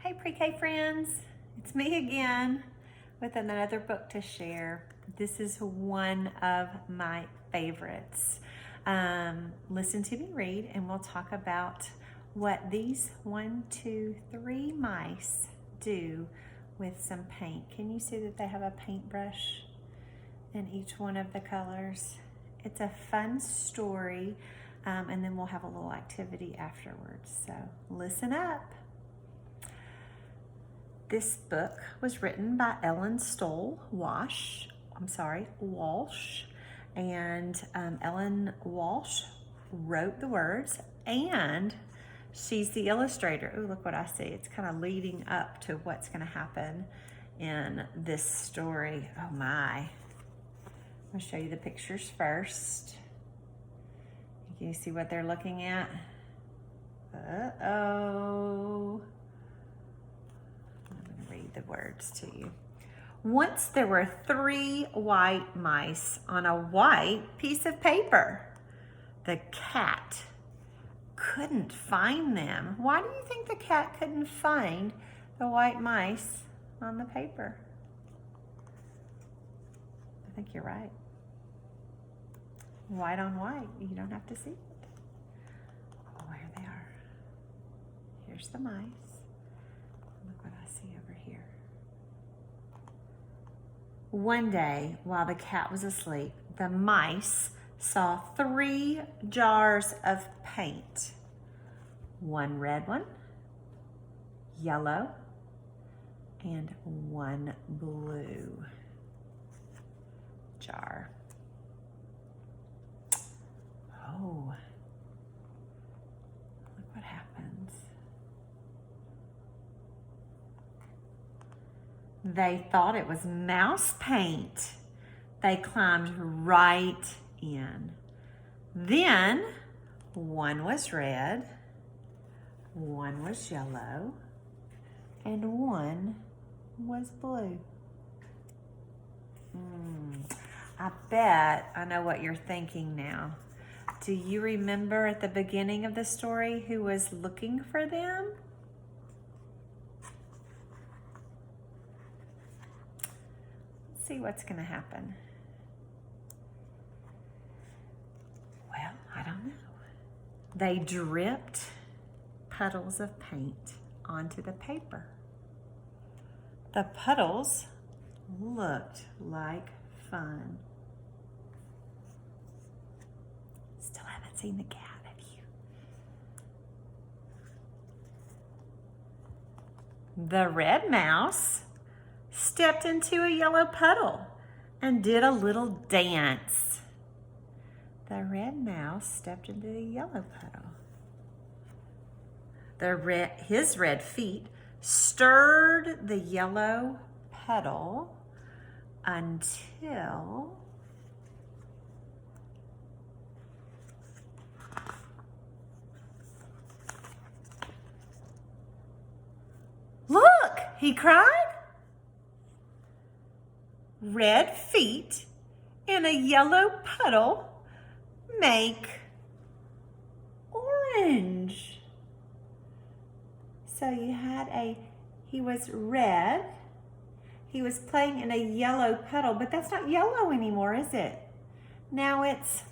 Hey pre-K friends, it's me again with another book to share. This is one of my favorites. Listen to me read and we'll talk about what these 1, 2, 3 mice do with some paint. Can you see that they have a paintbrush in each one of the colors? It's a fun story, and then we'll have a little activity afterwards. So listen up. This book was written by Ellen Stoll Walsh, and Ellen Walsh wrote the words, and she's the illustrator. Oh, look what I see. It's kind of leading up to what's going to happen in this story. Oh my. I'll show you the pictures first. Can you see what they're looking at? Uh-oh. I'm going to read the words to you. Once there were 3 white mice on a white piece of paper. The cat couldn't find them. Why do you think the cat couldn't find the white mice on the paper? I think you're right. White on white, you don't have to see it. Oh, here they are. Here's the mice. Look what I see over here. One day, while the cat was asleep, the mice saw 3 jars of paint. 1 red one, yellow, and 1 blue jar. Oh, look what happens. They thought it was mouse paint. They climbed right in. Then 1 was red, 1 was yellow, and 1 was blue. I bet I know what you're thinking now. Do you remember at the beginning of the story who was looking for them? Let's see what's going to happen. Well, I don't know. They dripped puddles of paint onto the paper. The puddles looked like fun. Still haven't seen the cat, have you? The red mouse stepped into a yellow puddle and did a little dance. The red mouse stepped into the yellow puddle. His red feet stirred the yellow puddle until look, he cried. Red feet in a yellow puddle make orange. So you had he was red. He was playing in a yellow puddle, but that's not yellow anymore, is it? Now it's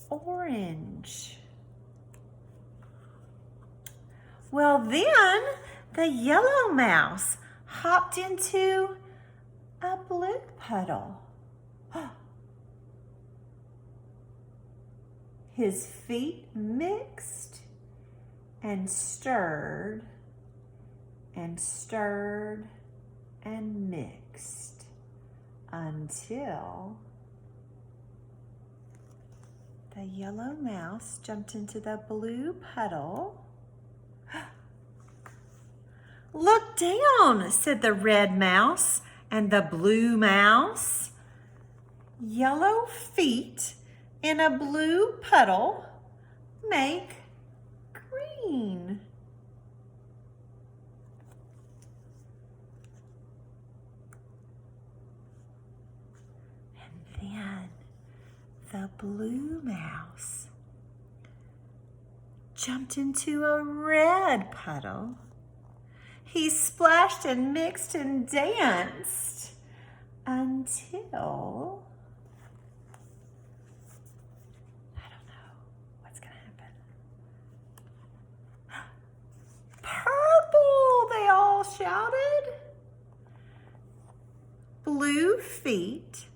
orange. Well, then the yellow mouse hopped into a blue puddle. His feet mixed and stirred and stirred and mixed until the yellow mouse jumped into the blue puddle. Look down, said the red mouse and the blue mouse. Yellow feet in a blue puddle make green. And then the blue mouse jumped into a red puddle. He splashed and mixed and danced until, I don't know what's gonna happen. Purple, they all shouted. Blue feet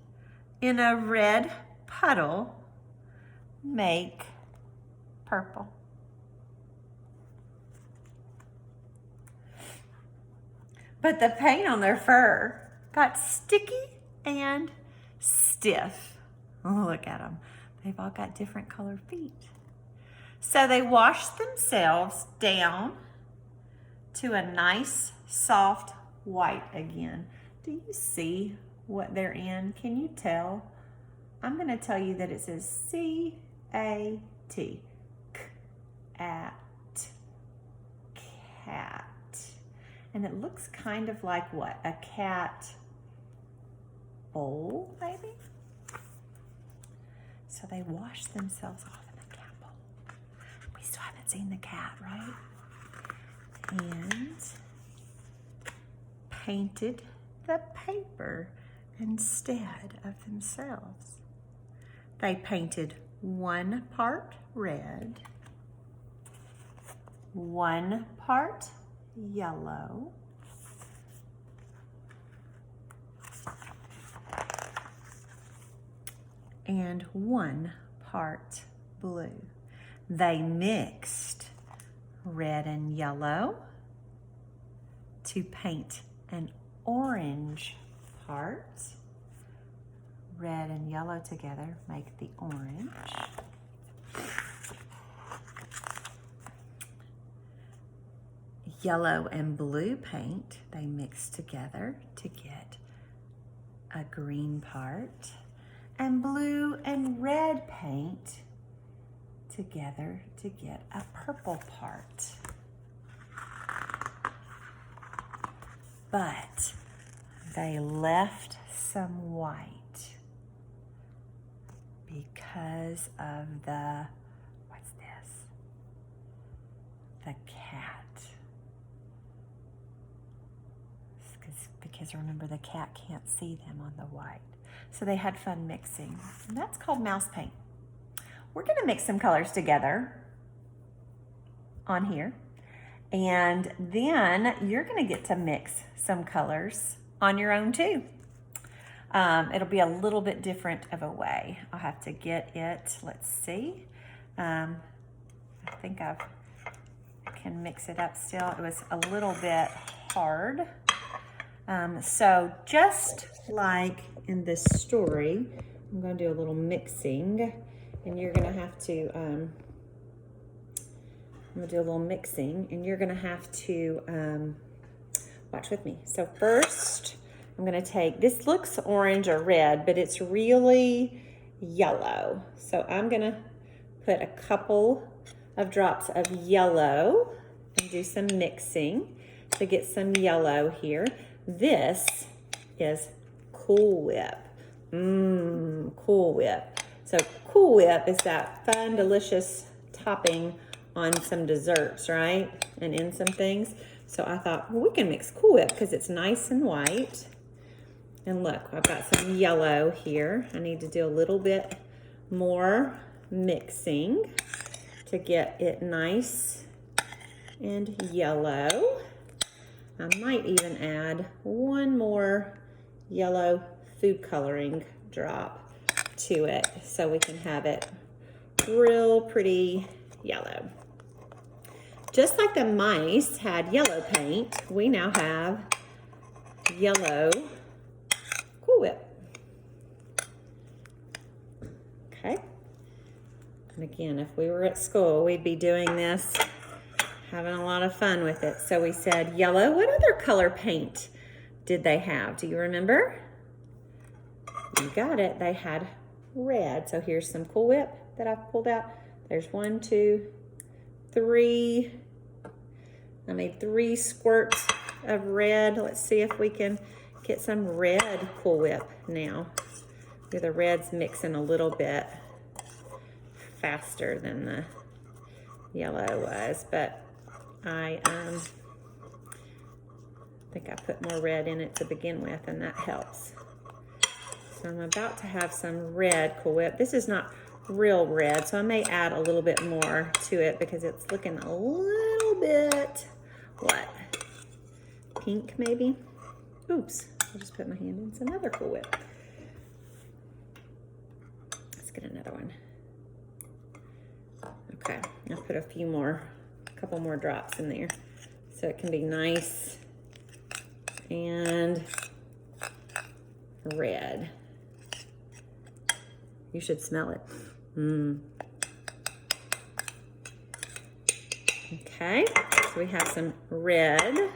in a red puddle make purple. But the paint on their fur got sticky and stiff. Oh, look at them. They've all got different colored feet. So they washed themselves down to a nice, soft white again. Do you see what they're in? Can you tell? I'm going to tell you that it says C-A-T. Cat. Cat. And it looks kind of like what? A cat bowl, maybe? So they washed themselves off in the cat bowl. We still haven't seen the cat, right? And painted the paper instead of themselves. They painted one part red, one part yellow, and one part blue. They mixed red and yellow to paint an orange part. Red and yellow together make the orange. Yellow and blue paint, they mix together to get a green part. And blue and red paint together to get a purple part. But they left some white because of the, what's this? The cat. Because remember, the cat can't see them on the white. So they had fun mixing. And that's called mouse paint. We're gonna mix some colors together on here. And then you're gonna get to mix some colors on your own too. It'll be a little bit different of a way. I'll have to get it, let's see. I think I can mix it up still. It was a little bit hard. So just like in this story, I'm going to do a little mixing, and you're going to have to, I'm going to do a little mixing, and you're going to have to watch with me. So first, I'm going to take, this looks orange or red, but it's really yellow. So I'm going to put a couple of drops of yellow and do some mixing to get some yellow here. This is Cool Whip. Cool Whip. So Cool Whip is that fun, delicious topping on some desserts, right? And in some things. So I thought, well, we can mix Cool Whip because it's nice and white. And look, I've got some yellow here. I need to do a little bit more mixing to get it nice and yellow. I might even add one more yellow food coloring drop to it so we can have it real pretty yellow. Just like the mice had yellow paint, we now have yellow Cool Whip. Okay. And again, if we were at school, we'd be doing this, having a lot of fun with it. So we said yellow. What other color paint did they have? Do you remember? You got it. They had red. So here's some Cool Whip that I've pulled out. There's 1, 2, 3. I made 3 squirts of red. Let's see if we can get some red Cool Whip now. The red's mixing a little bit faster than the yellow was, but I I think I put more red in it to begin with, and that helps. So I'm about to have some red Cool Whip. This is not real red, so I may add a little bit more to it because it's looking a little bit, what, pink maybe? Oops, I just put my hand in some other Cool Whip. Let's get another one. Okay, I'll put a couple more drops in there so it can be nice and red. You should smell it. Okay, so we have some red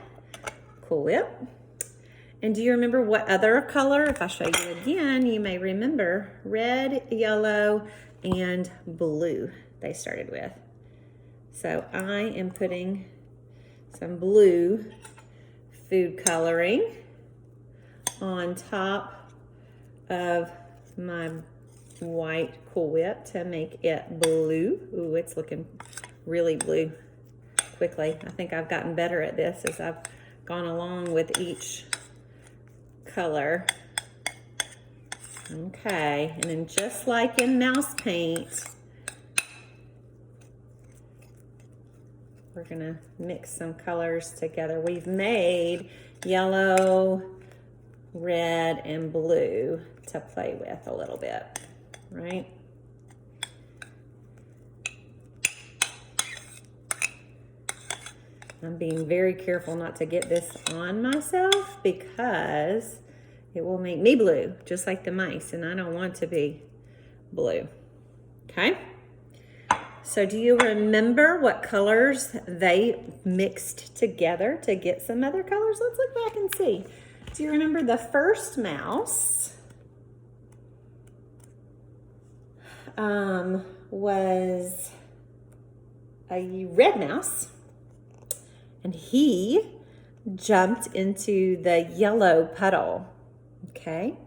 Cool Whip. And do you remember what other color? If I show you again, you may remember red, yellow, and blue they started with. So I am putting some blue food coloring on top of my white Cool Whip to make it blue. Ooh, it's looking really blue quickly. I think I've gotten better at this as I've gone along with each color. Okay, and then just like in mouse paint, we're gonna mix some colors together. We've made yellow, red, and blue to play with a little bit, right? I'm being very careful not to get this on myself because it will make me blue, just like the mice, and I don't want to be blue, okay? So do you remember what colors they mixed together to get some other colors? Let's look back and see. Do you remember the first mouse was a red mouse, and he jumped into the yellow puddle, okay?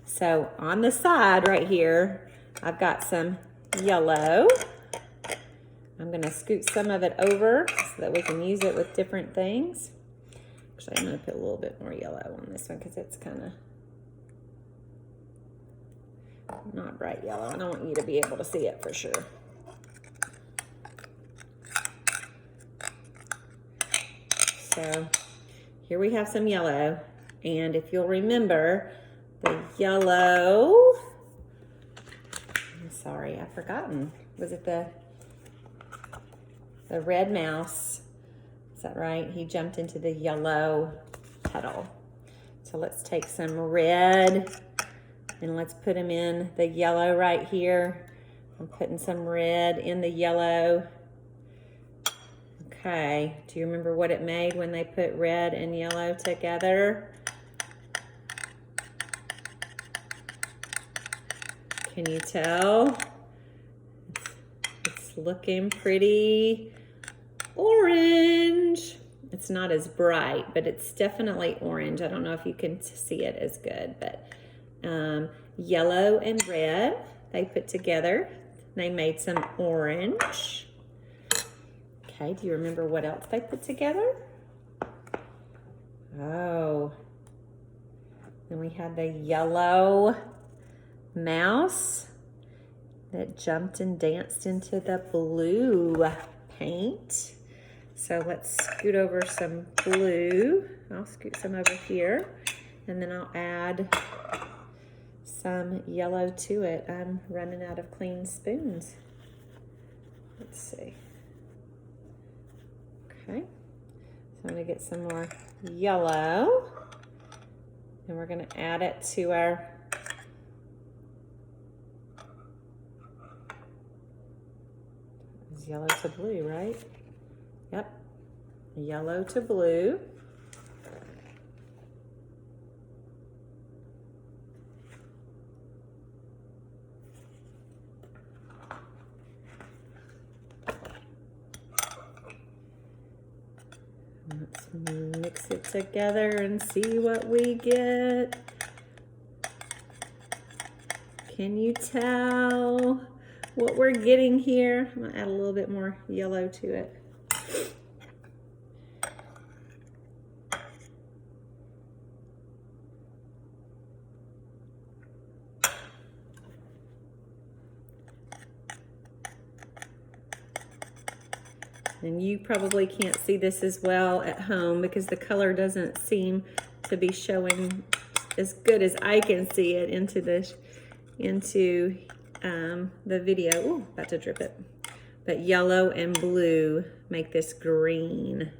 So on the side right here, I've got some yellow. I'm gonna scoot some of it over so that we can use it with different things. Actually, I'm gonna put a little bit more yellow on this one because it's kind of not bright yellow. I don't want you to be able to see it for sure. So here we have some yellow, and if you'll remember, the yellow, I'm sorry, I've forgotten. Was it the red mouse? Is that right? He jumped into the yellow puddle. So let's take some red and let's put him in the yellow right here. I'm putting some red in the yellow. Okay, do you remember what it made when they put red and yellow together? Can you tell? It's looking pretty orange. It's not as bright, but it's definitely orange. I don't know if you can see it as good, but yellow and red, they put together. They made some orange. Okay, do you remember what else they put together? Oh, then we had the yellow mouse that jumped and danced into the blue paint. So let's scoot over some blue. I'll scoot some over here, and then I'll add some yellow to it. I'm running out of clean spoons. Let's see. Okay, so I'm gonna get some more yellow, and we're gonna add it to our yellow to blue, right? Yep, yellow to blue. Let's mix it together and see what we get. Can you tell what we're getting here? I'm gonna add a little bit more yellow to it. And you probably can't see this as well at home because the color doesn't seem to be showing as good as I can see it into the video. Ooh, about to drip it. But yellow and blue make this green.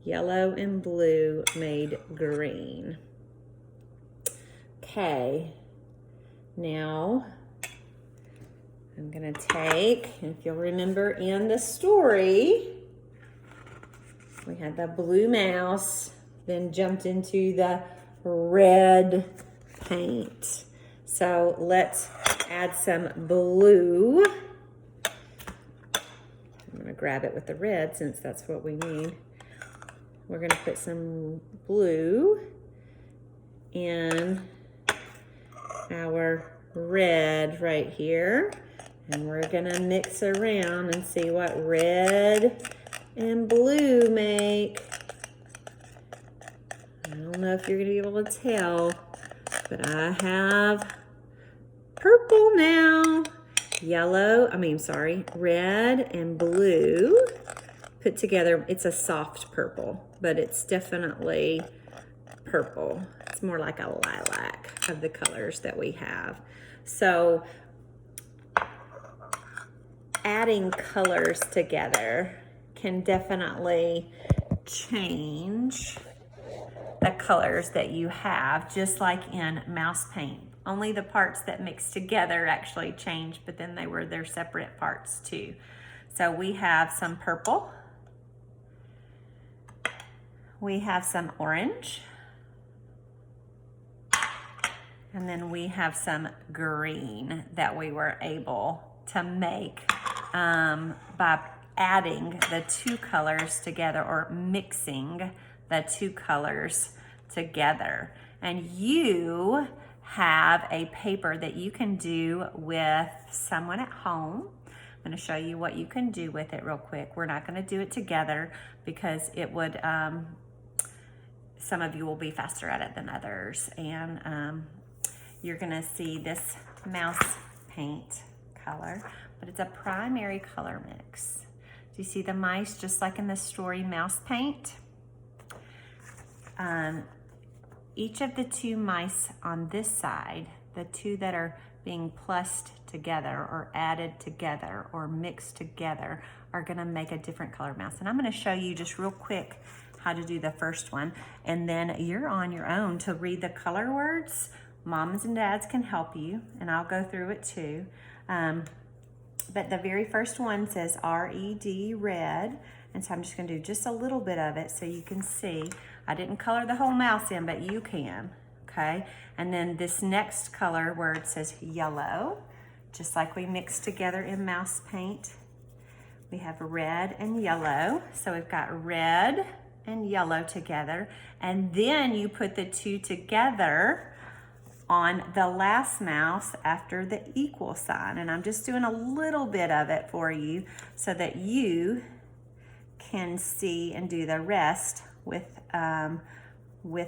Yellow and blue made green. Okay, now I'm gonna take, if you'll remember in the story, we had the blue mouse, then jumped into the red paint. So let's add some blue. I'm gonna grab it with the red since that's what we need. We're gonna put some blue in our red right here. And we're gonna mix around and see what red and blue make. I don't know if you're gonna be able to tell, but I have purple now. Red and blue put together. It's a soft purple, but it's definitely purple. It's more like a lilac of the colors that we have. So adding colors together can definitely change the colors that you have, just like in mouse paint. Only the parts that mix together actually change, but then they're separate parts too. So we have some purple, we have some orange, and then we have some green that we were able to make by adding the two colors together, or mixing the two colors together. And you have a paper that you can do with someone at home. I'm going to show you what you can do with it real quick. We're not going to do it together because it would, some of you will be faster at it than others. And you're going to see this mouse paint color, but it's a primary color mix. Do you see the mice just like in the story Mouse Paint? Each of the two mice on this side, the two that are being plussed together or added together or mixed together, are gonna make a different color mouse. And I'm gonna show you just real quick how to do the first one, and then you're on your own to read the color words. Moms and dads can help you, and I'll go through it too. But the very first one says R-E-D, red. And so I'm just gonna do just a little bit of it so you can see. I didn't color the whole mouse in, but you can, okay? And then this next color word says yellow, just like we mixed together in mouse paint. We have red and yellow. So we've got red and yellow together. And then you put the two together on the last mouse after the equal sign. And I'm just doing a little bit of it for you so that you can see and do the rest with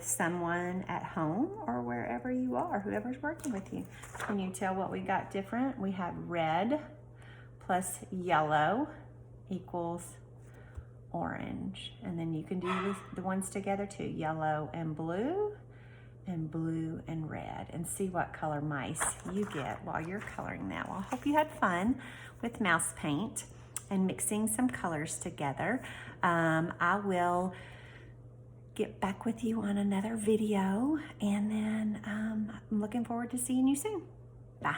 someone at home or wherever you are, whoever's working with you. Can you tell what we got different? We have red plus yellow equals orange. And then you can do the ones together too, yellow and blue and red, and see what color mice you get while you're coloring that. Well, I hope you had fun with mouse paint and mixing some colors together. I will get back with you on another video, and then I'm looking forward to seeing you soon. Bye.